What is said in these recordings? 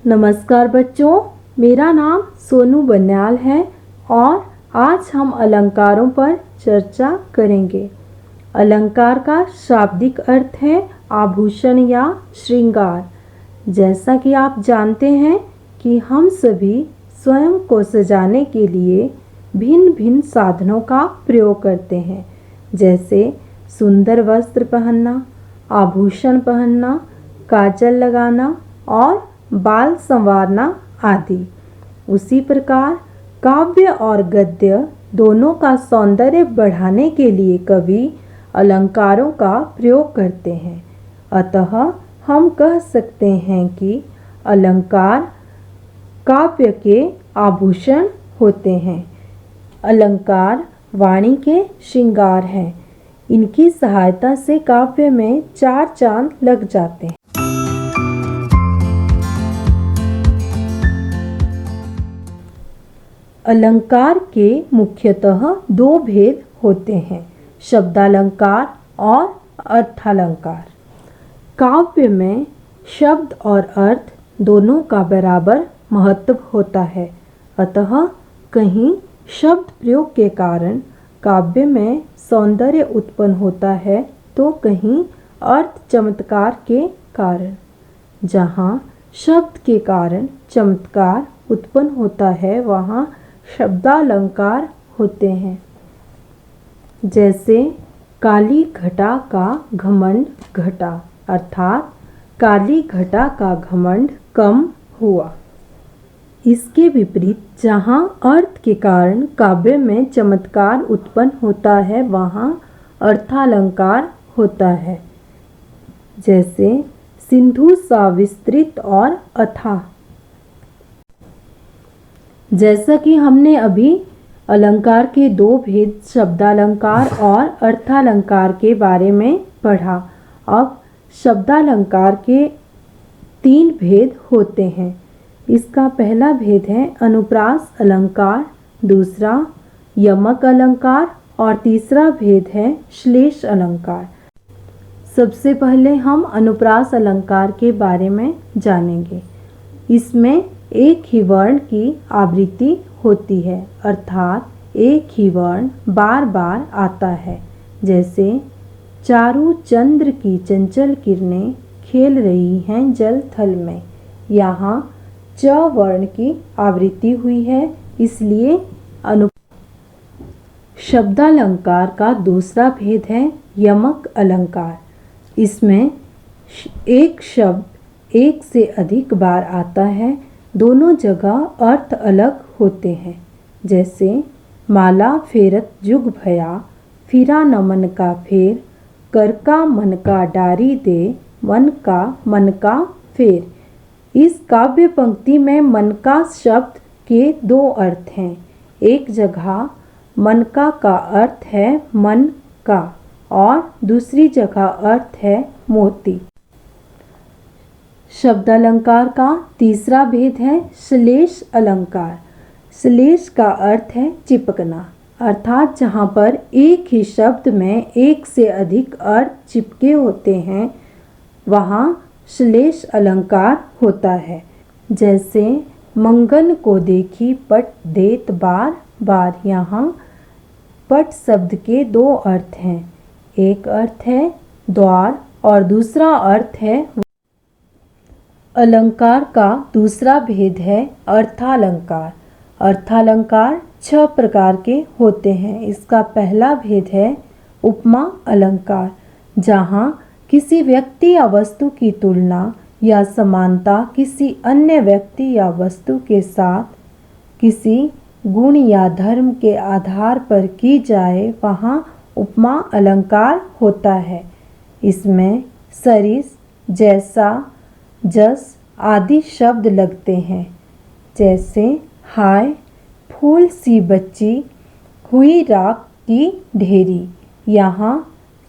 नमस्कार बच्चों, मेरा नाम सोनू बन्याल है और आज हम अलंकारों पर चर्चा करेंगे। अलंकार का शाब्दिक अर्थ है आभूषण या श्रृंगार। जैसा कि आप जानते हैं कि हम सभी स्वयं को सजाने के लिए भिन्न भिन्न साधनों का प्रयोग करते हैं, जैसे सुंदर वस्त्र पहनना, आभूषण पहनना, काजल लगाना और बाल संवारना आदि। उसी प्रकार काव्य और गद्य दोनों का सौंदर्य बढ़ाने के लिए कवि अलंकारों का प्रयोग करते हैं। अतः हम कह सकते हैं कि अलंकार काव्य के आभूषण होते हैं। अलंकार वाणी के श्रृंगार हैं। इनकी सहायता से काव्य में चार चांद लग जाते हैं। अलंकार के मुख्यतः दो भेद होते हैं, शब्दालंकार और अर्थालंकार। काव्य में शब्द और अर्थ दोनों का बराबर महत्व होता है। अतः कहीं शब्द प्रयोग के कारण काव्य में सौंदर्य उत्पन्न होता है, तो कहीं अर्थ चमत्कार के कारण। जहाँ शब्द के कारण चमत्कार उत्पन्न होता है, वहाँ शब्दालंकार होते हैं। जैसे काली घटा का घमंड घटा, अर्थात काली घटा का घमंड कम हुआ। इसके विपरीत जहाँ अर्थ के कारण काव्य में चमत्कार उत्पन्न होता है, वहाँ अर्थालंकार होता है। जैसे सिंधु सा विस्तृत और अथाह। जैसा कि हमने अभी अलंकार के दो भेद शब्दालंकार और अर्थालंकार के बारे में पढ़ा। अब शब्दालंकार के तीन भेद होते हैं। इसका पहला भेद है अनुप्रास अलंकार, दूसरा यमक अलंकार और तीसरा भेद है श्लेष अलंकार। सबसे पहले हम अनुप्रास अलंकार के बारे में जानेंगे। इसमें एक ही वर्ण की आवृत्ति होती है, अर्थात एक ही वर्ण बार बार आता है। जैसे चारू चंद्र की चंचल किरणें खेल रही हैं जल थल में। यहाँ च वर्ण की आवृत्ति हुई है, इसलिए शब्दालंकार का दूसरा भेद है यमक अलंकार। इसमें एक शब्द एक से अधिक बार आता है, दोनों जगह अर्थ अलग होते हैं। जैसे माला फेरत जुग भया, फिरा न मन का फेर, कर का मन का डारी दे, मन का फेर। इस काव्य पंक्ति में मन का शब्द के दो अर्थ हैं। एक जगह मन का अर्थ है मन का और दूसरी जगह अर्थ है मोती। शब्दालंकार का तीसरा भेद है श्लेष अलंकार। श्लेष का अर्थ है चिपकना, अर्थात जहाँ पर एक ही शब्द में एक से अधिक अर्थ चिपके होते हैं, वहाँ श्लेष अलंकार होता है। जैसे मंगन को देखी पट देत बार बार। यहाँ पट शब्द के दो अर्थ हैं। एक अर्थ है द्वार और दूसरा अर्थ है। अलंकार का दूसरा भेद है अर्थालंकार। अर्थालंकार 6 प्रकार के होते हैं। इसका पहला भेद है उपमा अलंकार, जहाँ किसी व्यक्ति या वस्तु की तुलना या समानता किसी अन्य व्यक्ति या वस्तु के साथ किसी गुण या धर्म के आधार पर की जाए, वहाँ उपमा अलंकार होता है। इसमें सरिस, जैसा, जस आदि शब्द लगते हैं। जैसे हाय फूल सी बच्ची, हुई राख की ढेरी। यहाँ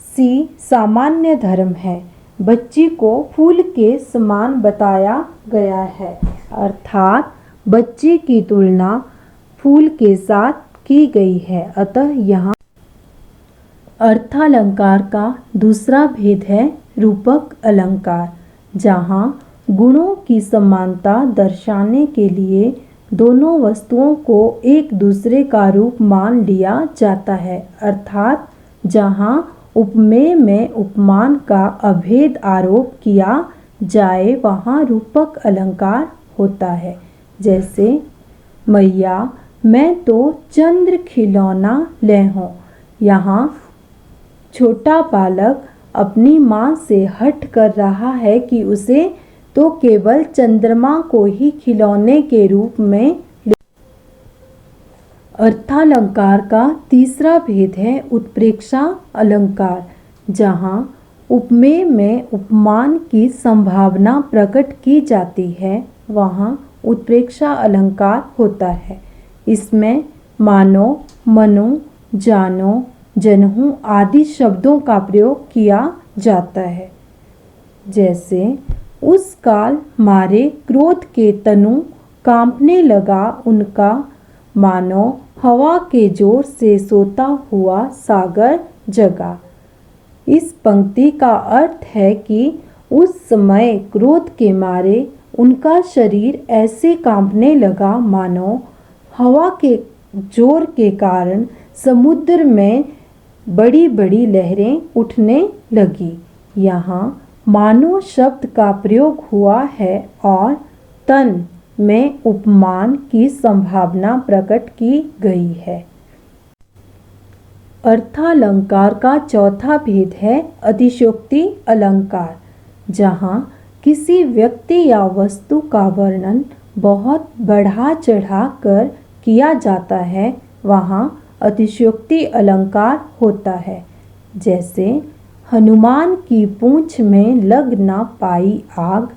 सी सामान्य धर्म है, बच्ची को फूल के समान बताया गया है, अर्थात बच्ची की तुलना फूल के साथ की गई है। अतः यहाँ अर्थालंकार का दूसरा भेद है रूपक अलंकार, जहाँ गुणों की समानता दर्शाने के लिए दोनों वस्तुओं को एक दूसरे का रूप मान लिया जाता है, अर्थात जहाँ उपमेय में उपमान का अभेद आरोप किया जाए वहाँ रूपक अलंकार होता है। जैसे मैया मैं तो चंद्र खिलौना ले हूँ। यहाँ छोटा बालक अपनी माँ से हट कर रहा है कि उसे तो केवल चंद्रमा को ही खिलौने के रूप में। अर्थालंकार का तीसरा भेद है उत्प्रेक्षा अलंकार। जहाँ उपमेय में उपमान की संभावना प्रकट की जाती है वहाँ उत्प्रेक्षा अलंकार होता है। इसमें मानो, मनो, जानो, जनहु आदि शब्दों का प्रयोग किया जाता है। जैसे उस काल मारे क्रोध के तनु कांपने लगा उनका, मानो हवा के जोर से सोता हुआ सागर जगा। इस पंक्ति का अर्थ है कि उस समय क्रोध के मारे उनका शरीर ऐसे कांपने लगा मानो हवा के जोर के कारण समुद्र में बड़ी बड़ी लहरें उठने लगी। यहाँ मानो शब्द का प्रयोग हुआ है और तन में उपमान की संभावना प्रकट की गई है। अर्थालंकार का चौथा भेद है अतिशयोक्ति अलंकार। जहाँ किसी व्यक्ति या वस्तु का वर्णन बहुत बढ़ा चढ़ा कर किया जाता है वहाँ अतिशयोक्ति अलंकार होता है। जैसे हनुमान की पूंछ में लग ना पाई आग,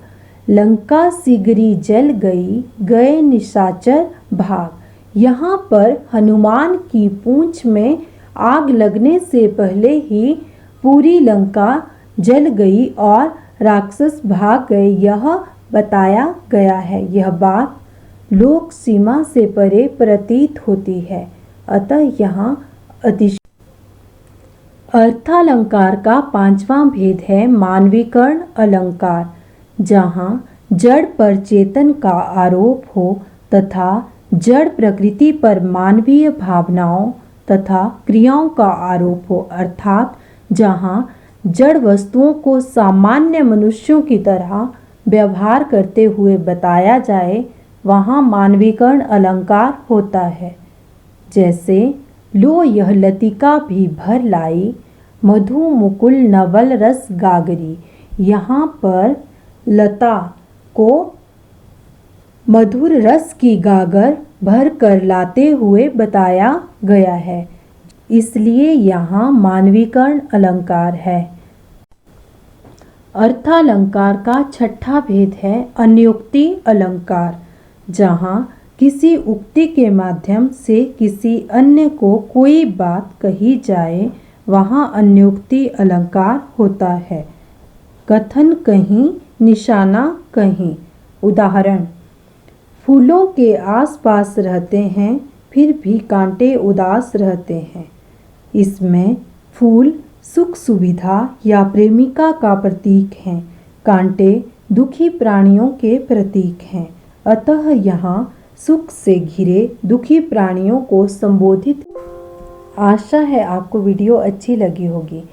लंका सिगरी जल गई, गए निशाचर भाग। यहाँ पर हनुमान की पूंछ में आग लगने से पहले ही पूरी लंका जल गई और राक्षस भाग गए, यह बताया गया है। यह बात लोक सीमा से परे प्रतीत होती है, अतः यहाँ अर्थालंकार का पांचवा भेद है मानवीकरण अलंकार। जहाँ जड़ पर चेतन का आरोप हो तथा जड़ प्रकृति पर मानवीय भावनाओं तथा क्रियाओं का आरोप हो, अर्थात जहाँ जड़ वस्तुओं को सामान्य मनुष्यों की तरह व्यवहार करते हुए बताया जाए वहाँ मानवीकरण अलंकार होता है। जैसे लो यह लतिका भी भर लाई, मधु मुकुल नवल रस गागरी। यहाँ पर लता को मधुर रस की गागर भर कर लाते हुए बताया गया है, इसलिए यहाँ मानवीकरण अलंकार है। अर्थालंकार का छठा भेद है अन्योक्ति अलंकार। जहाँ किसी उक्ति के माध्यम से किसी अन्य को कोई बात कही जाए वहाँ अन्योक्ति अलंकार होता है। कथन कहीं, निशाना कहीं। उदाहरण, फूलों के आसपास रहते हैं फिर भी कांटे उदास रहते हैं। इसमें फूल सुख सुविधा या प्रेमिका का प्रतीक हैं, कांटे दुखी प्राणियों के प्रतीक हैं। अतः यहाँ सुख से घिरे दुखी प्राणियों को संबोधित। आशा है आपको वीडियो अच्छी लगी होगी।